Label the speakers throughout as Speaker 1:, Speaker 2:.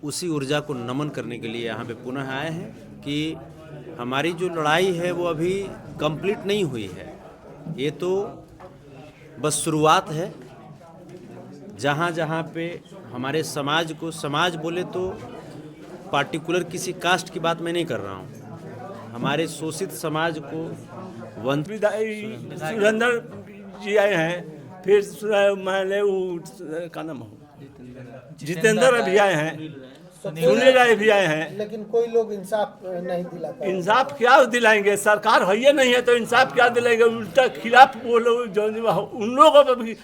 Speaker 1: उसी ऊर्जा को नमन करने के लिए यहाँ पे पुनः आए हैं कि हमारी जो लड़ाई है वो अभी कंप्लीट नहीं हुई है। ये तो बस शुरुआत है। जहाँ जहाँ पे हमारे समाज को, समाज बोले तो पार्टिकुलर किसी कास्ट की बात मैं नहीं कर रहा हूँ, हमारे शोषित समाज को वंचित।
Speaker 2: सुरेंद्र जी आए हैं, फिर मैंने वो का नाम जितेंद्र भी आए हैं, सुनील राय भी आए हैं।
Speaker 3: लेकिन कोई लोग इंसाफ नहीं दिला पाए।
Speaker 2: इंसाफ क्या दिलाएंगे? सरकार है ही नहीं है तो इंसाफ क्या दिलाएंगे? उल्टा खिलाफ वो लोग जो उन लोगों पर भी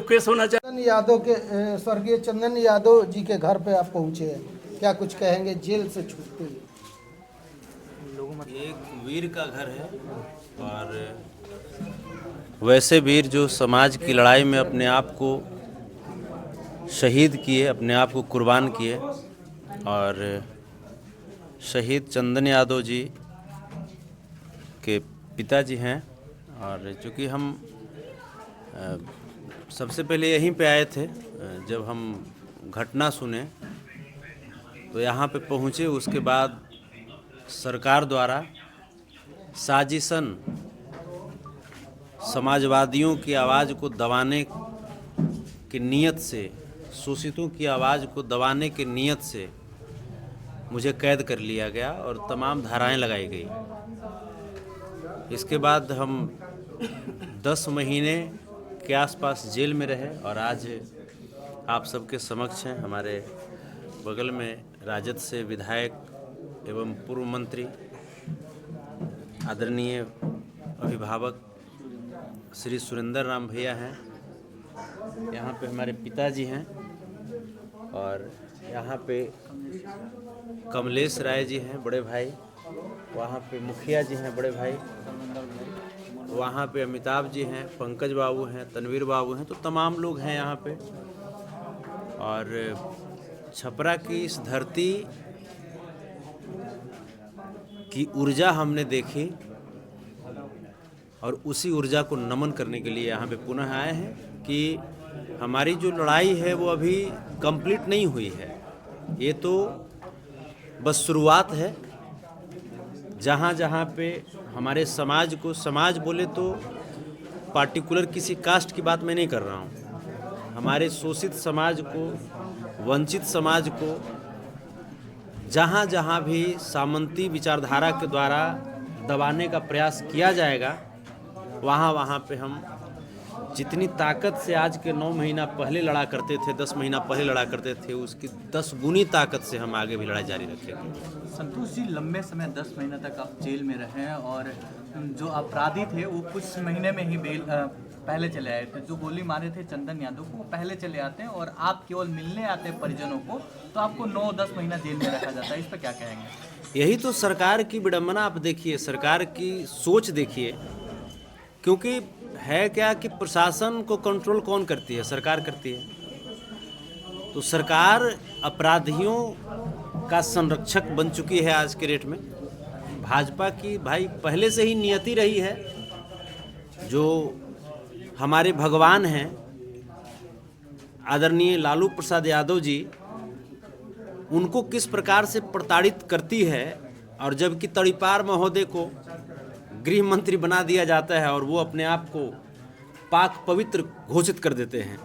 Speaker 2: केस होना चाहिए।
Speaker 3: चंदन यादव के स्वर्गीय चंदन यादव जी के घर पे आप पहुंचे हैं, क्या कुछ कहेंगे जेल से छूटते ही?
Speaker 1: एक वीर का घर है और वैसे वीर जो समाज की लड़ाई में अपने आप को शहीद किए, अपने आप को कुर्बान किए। और शहीद चंदन यादव जी के पिताजी हैं। और चूँकि हम सबसे पहले यहीं पे आए थे, जब हम घटना सुने तो यहाँ पे पहुँचे। उसके बाद सरकार द्वारा साजिशन समाजवादियों की आवाज़ को दबाने की नीयत से, शोषितों की आवाज़ को दबाने की नीयत से मुझे कैद कर लिया गया और तमाम धाराएं लगाई गई। इसके बाद हम 10 महीने के आसपास जेल में रहे और आज आप सबके समक्ष हैं। हमारे बगल में राजद से विधायक एवं पूर्व मंत्री आदरणीय अभिभावक श्री सुरेंद्र राम भैया हैं। यहाँ पे हमारे पिताजी हैं और यहाँ पे कमलेश राय जी हैं बड़े भाई, वहाँ पे मुखिया जी हैं बड़े भाई, वहाँ पे अमिताभ जी हैं, पंकज बाबू हैं, तनवीर बाबू हैं, तो तमाम लोग हैं यहाँ पे। और छपरा की इस धरती की ऊर्जा हमने देखी और उसी ऊर्जा को नमन करने के लिए यहाँ पे पुनः आए हैं कि हमारी जो लड़ाई है वो अभी कंप्लीट नहीं हुई है। ये तो बस शुरुआत है। जहाँ जहाँ पे हमारे समाज को, समाज बोले तो पार्टिकुलर किसी कास्ट की बात मैं नहीं कर रहा हूँ, हमारे शोषित समाज को, वंचित समाज को जहाँ जहाँ भी सामंती विचारधारा के द्वारा दबाने का प्रयास किया जाएगा, वहाँ वहाँ पे हम जितनी ताकत से आज के 9 महीना पहले लड़ा करते थे, 10 महीना पहले लड़ा करते थे, उसकी 10 गुनी ताकत से हम आगे भी लड़ाई जारी रखेंगे।
Speaker 4: संतोष जी, लंबे समय 10 महीना तक आप जेल में रहे और जो अपराधी थे वो कुछ महीने में ही बेल पहले चले आए थे। जो गोली मारे थे चंदन यादव को, वो पहले चले आते हैं और आप केवल मिलने आते हैं परिजनों को, तो आपको 9-10 महीना जेल में रखा जाता है। इस पर क्या कहेंगे?
Speaker 1: यही तो सरकार की विडंबना आप देखिए, सरकार की सोच देखिए। क्योंकि है क्या कि प्रशासन को कंट्रोल कौन करती है? सरकार करती है। तो सरकार अपराधियों का संरक्षक बन चुकी है आज के डेट में। भाजपा की भाई पहले से ही नियति रही है। जो हमारे भगवान हैं आदरणीय लालू प्रसाद यादव जी, उनको किस प्रकार से प्रताड़ित करती है, और जबकि तड़ीपार महोदय को गृह मंत्री बना दिया जाता है और वो अपने आप को पाक पवित्र घोषित कर देते हैं।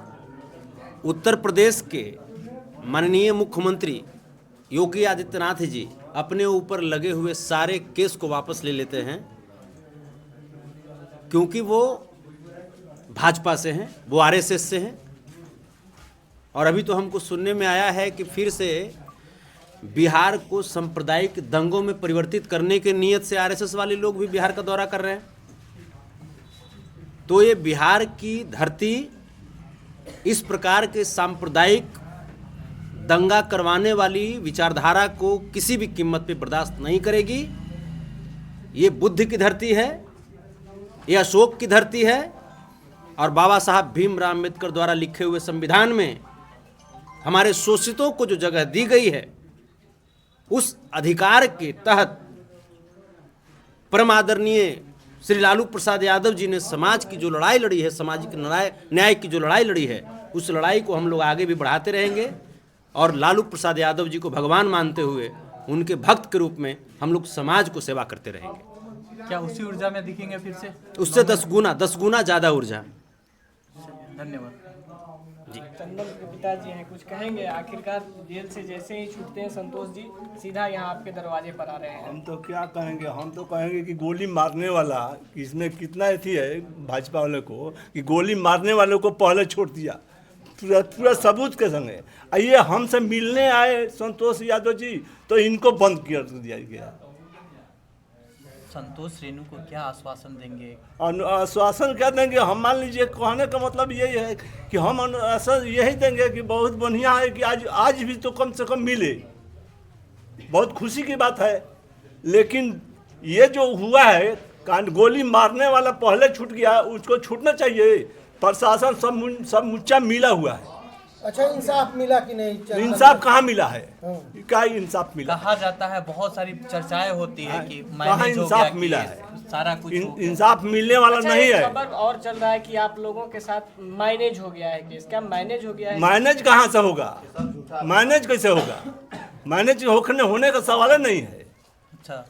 Speaker 1: उत्तर प्रदेश के माननीय मुख्यमंत्री योगी आदित्यनाथ जी अपने ऊपर लगे हुए सारे केस को वापस ले लेते हैं, क्योंकि वो भाजपा से हैं, वो आरएसएस से हैं। और अभी तो हमको सुनने में आया है कि फिर से बिहार को सांप्रदायिक दंगों में परिवर्तित करने के नियत से आरएसएस वाले लोग भी बिहार का दौरा कर रहे हैं। तो ये बिहार की धरती इस प्रकार के सांप्रदायिक दंगा करवाने वाली विचारधारा को किसी भी कीमत पे बर्दाश्त नहीं करेगी। ये बुद्ध की धरती है, ये अशोक की धरती है, और बाबा साहब भीमराव अम्बेडकर द्वारा लिखे हुए संविधान में हमारे शोषितों को जो जगह दी गई है, उस अधिकार के तहत परम आदरणीय श्री लालू प्रसाद यादव जी ने समाज की जो लड़ाई लड़ी है, सामाजिक न्याय की जो लड़ाई लड़ी है, उस लड़ाई को हम लोग आगे भी बढ़ाते रहेंगे। और लालू प्रसाद यादव जी को भगवान मानते हुए उनके भक्त के रूप में हम लोग समाज को सेवा करते रहेंगे।
Speaker 4: क्या उसी ऊर्जा में दिखेंगे फिर से?
Speaker 1: उससे 10 गुना ज़्यादा ऊर्जा।
Speaker 4: धन्यवाद।
Speaker 5: चंदन के पिताजी हैं, कुछ कहेंगे? आखिरकार जेल से जैसे ही छूटते हैं संतोष जी सीधा यहाँ आपके दरवाजे पर आ रहे हैं।
Speaker 2: हम तो क्या कहेंगे, हम तो कहेंगे कि गोली मारने वाला इसमें कितना अथी है भाजपा वाले को कि गोली मारने वाले को पहले छोड़ दिया पूरा सबूत के संगे। ये हमसे मिलने आए संतोष यादव जी तो इनको बंद कर दिया गया।
Speaker 4: संतोष रेणु को क्या आश्वासन देंगे?
Speaker 2: आश्वासन क्या देंगे? हम मान लीजिए कहने का मतलब यही है कि हम आश्वासन यही देंगे कि बहुत बढ़िया है कि आज भी तो कम से कम मिले, बहुत खुशी की बात है। लेकिन ये जो हुआ है गोली मारने वाला पहले छूट गया, उसको छूटना चाहिए। प्रशासन सब मुच्चा मिला हुआ है।
Speaker 3: अच्छा, इंसाफ मिला कि नहीं?
Speaker 2: इंसाफ कहाँ मिला है? क्या इंसाफ मिला?
Speaker 4: कहा जाता है, बहुत सारी चर्चाएं होती है कि
Speaker 2: कहाँ
Speaker 4: मैनेज हो
Speaker 2: इंसाफ
Speaker 4: गया,
Speaker 2: मिला
Speaker 4: कि
Speaker 2: है?
Speaker 4: सारा कुछ हो गया।
Speaker 2: इंसाफ मिलने वाला
Speaker 5: अच्छा,
Speaker 2: नहीं
Speaker 5: एक
Speaker 2: है।
Speaker 5: खबर और चल रहा है कि आप लोगों के साथ मैनेज हो गया है केस। क्या मैनेज हो गया है?
Speaker 2: मैनेज कहाँ से होगा? मैनेज कैसे होगा? मैनेज होने का सवाल नहीं है।
Speaker 4: अच्छा,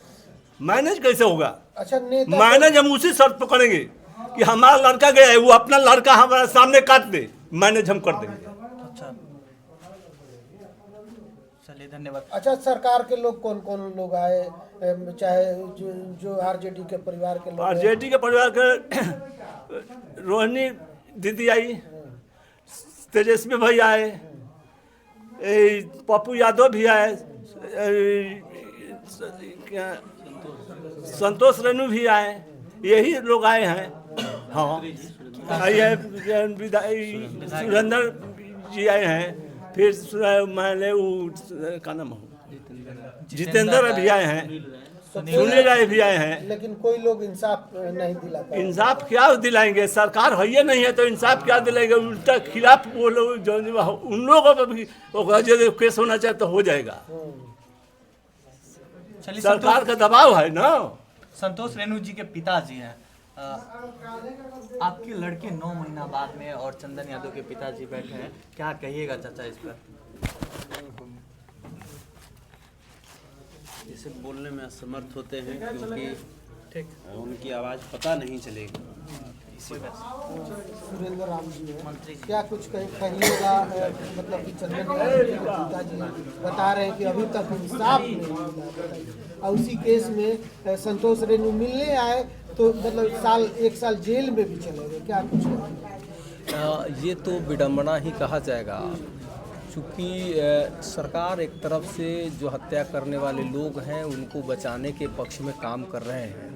Speaker 2: मैनेज कैसे होगा?
Speaker 3: अच्छा, नेता
Speaker 2: मैनेज हम उसी शर्त पर करेंगे कि हमारा लड़का गया है, वो अपना लड़का हमारे सामने काट दे, मैनेज हम कर देंगे।
Speaker 4: अच्छा, चलिए धन्यवाद।
Speaker 3: अच्छा, सरकार के लोग कौन कौन लोग आए, चाहे जो आरजेडी के परिवार के लोग हैं?
Speaker 2: आरजेडी के परिवार के रोहिणी दीदी आई, तेजस्वी भाई आए, पप्पू यादव भी आए, संतोष रेणु भी आए, यही लोग आए हैं। हाँ, ये सुरेंद्र जी आए हैं, फिर मैंने वो का नाम जितेंद्र भी आए हैं, सुनील राय भी आए हैं।
Speaker 3: लेकिन कोई लोग इंसाफ नहीं दिला पाए।
Speaker 2: इंसाफ क्या दिलाएंगे? सरकार है ये नहीं है तो इंसाफ क्या दिलाएंगे? उल्टा खिलाफ वो लोग जो उन लोगों पर भी यदि केस होना चाहे तो हो जाएगा।
Speaker 4: चलिए,
Speaker 2: सरकार का दबाव है ना।
Speaker 4: संतोष रेणु जी के पिताजी हैं। आपके लड़के 9 महीना बाद में और चंदन यादव के पिताजी बैठे हैं, क्या कहिएगा चाचा इस पर?
Speaker 1: इसे बोलने में असमर्थ होते हैं क्योंकि उनकी आवाज़ पता नहीं चलेगी।
Speaker 3: सुरेंद्र राम जी हैं,
Speaker 4: मंत्री जी।
Speaker 3: क्या कुछ कहिएगा? मतलब कि चंदन यादव जी के पिताजी बता रहे हैं कि अभी तक इंसाफ नहीं मिला, और उसी केस में संतोष रेणु मिलने आए तो मतलब एक साल जेल में भी चले गए। क्या कुछ कहेंगे?
Speaker 6: ये तो विडंबना ही कहा जाएगा, चूँकि सरकार एक तरफ से जो हत्या करने वाले लोग हैं उनको बचाने के पक्ष में काम कर रहे हैं,